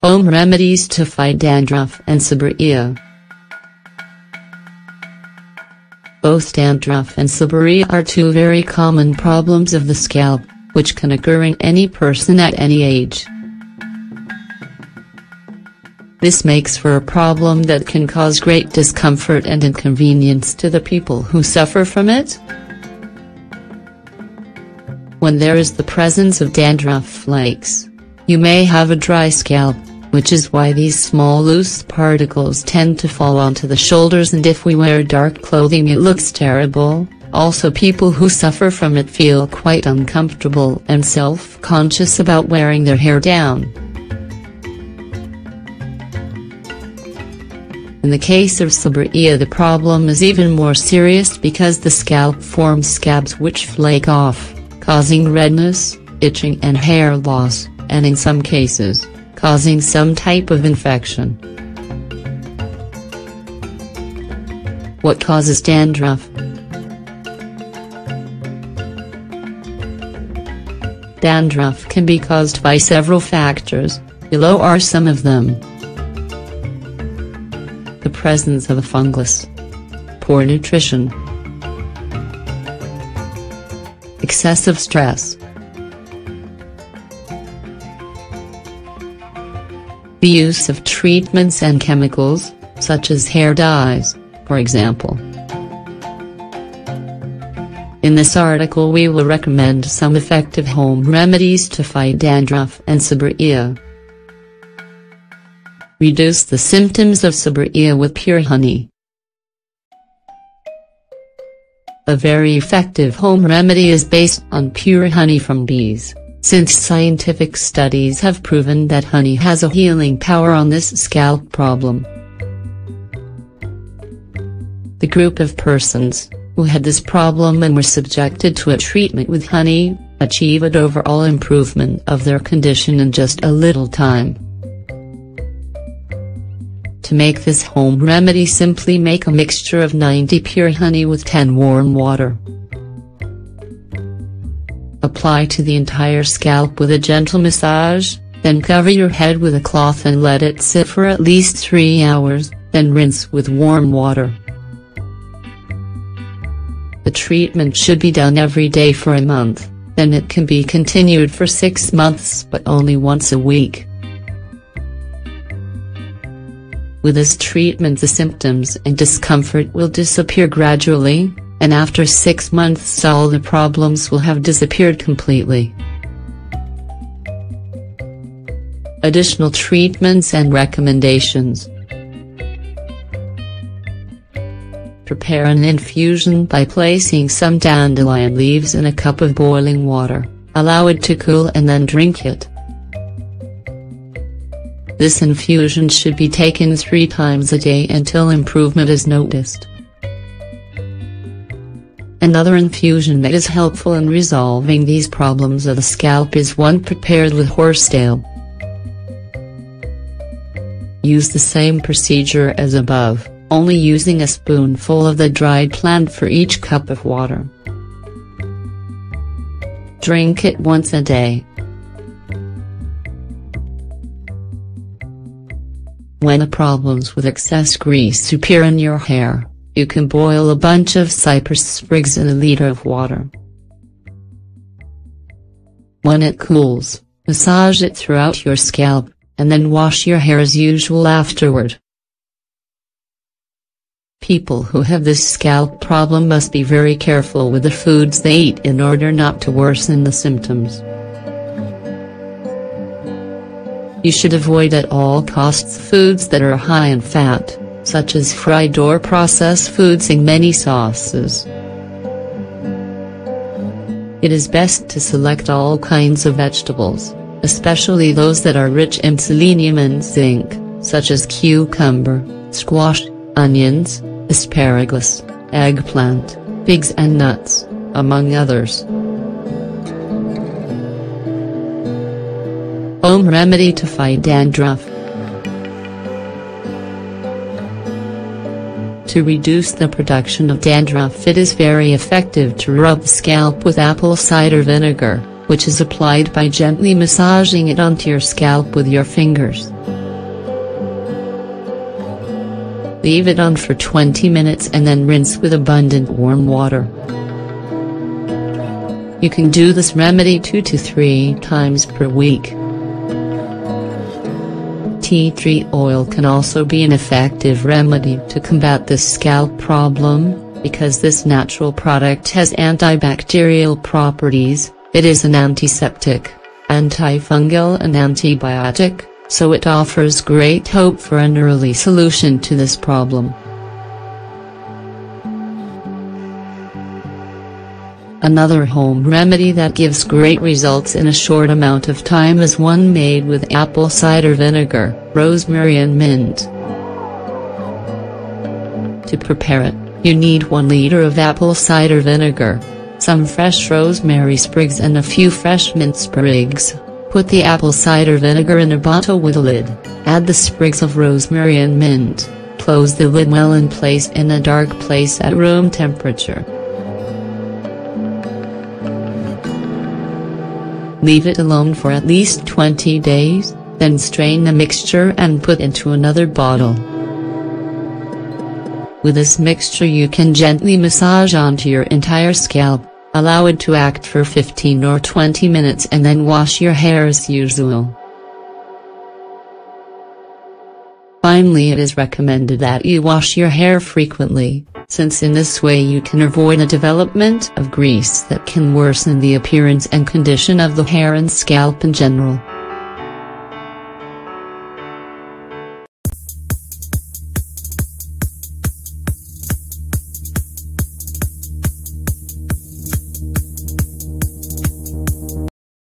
Home remedies to fight dandruff and seborrhea. Both dandruff and seborrhea are two very common problems of the scalp, which can occur in any person at any age. This makes for a problem that can cause great discomfort and inconvenience to the people who suffer from it. When there is the presence of dandruff flakes, you may have a dry scalp, which is why these small loose particles tend to fall onto the shoulders, and if we wear dark clothing it looks terrible. Also, people who suffer from it feel quite uncomfortable and self-conscious about wearing their hair down. In the case of seborrhea, the problem is even more serious because the scalp forms scabs which flake off, causing redness, itching and hair loss, and in some cases, causing some type of infection. What causes dandruff? Dandruff can be caused by several factors. Below are some of them. The presence of a fungus, poor nutrition, excessive stress, the use of treatments and chemicals, such as hair dyes, for example. In this article we will recommend some effective home remedies to fight dandruff and seborrhea. Reduce the symptoms of seborrhea with pure honey. A very effective home remedy is based on pure honey from bees, since scientific studies have proven that honey has a healing power on this scalp problem. The group of persons who had this problem and were subjected to a treatment with honey achieved an overall improvement of their condition in just a little time. To make this home remedy, simply make a mixture of 90 pure honey with 10 warm water. Apply to the entire scalp with a gentle massage, then cover your head with a cloth and let it sit for at least 3 hours, then rinse with warm water. The treatment should be done every day for a month, then it can be continued for 6 months but only once a week. With this treatment the symptoms and discomfort will disappear gradually, and after 6 months all the problems will have disappeared completely. Additional treatments and recommendations. Prepare an infusion by placing some dandelion leaves in a cup of boiling water, allow it to cool and then drink it. This infusion should be taken 3 times a day until improvement is noticed. Another infusion that is helpful in resolving these problems of the scalp is one prepared with horsetail. Use the same procedure as above, only using a spoonful of the dried plant for each cup of water. Drink it once a day. When the problems with excess grease appear in your hair, you can boil a bunch of cypress sprigs in a liter of water. When it cools, massage it throughout your scalp, and then wash your hair as usual afterward. People who have this scalp problem must be very careful with the foods they eat in order not to worsen the symptoms. You should avoid at all costs foods that are high in fat, such as fried or processed foods in many sauces. It is best to select all kinds of vegetables, especially those that are rich in selenium and zinc, such as cucumber, squash, onions, asparagus, eggplant, figs and nuts, among others. Home remedy to fight dandruff. To reduce the production of dandruff, it is very effective to rub the scalp with apple cider vinegar, which is applied by gently massaging it onto your scalp with your fingers. Leave it on for 20 minutes and then rinse with abundant warm water. You can do this remedy 2 to 3 times per week. Tea tree oil can also be an effective remedy to combat this scalp problem, because this natural product has antibacterial properties. It is an antiseptic, antifungal and antibiotic, so it offers great hope for an early solution to this problem. Another home remedy that gives great results in a short amount of time is one made with apple cider vinegar, rosemary and mint. To prepare it, you need 1 liter of apple cider vinegar, some fresh rosemary sprigs and a few fresh mint sprigs. Put the apple cider vinegar in a bottle with a lid, add the sprigs of rosemary and mint, close the lid well and place in a dark place at room temperature. Leave it alone for at least 20 days, then strain the mixture and put into another bottle. With this mixture you can gently massage onto your entire scalp, allow it to act for 15 or 20 minutes and then wash your hair as usual. Finally, it is recommended that you wash your hair frequently, since in this way you can avoid the development of grease that can worsen the appearance and condition of the hair and scalp in general.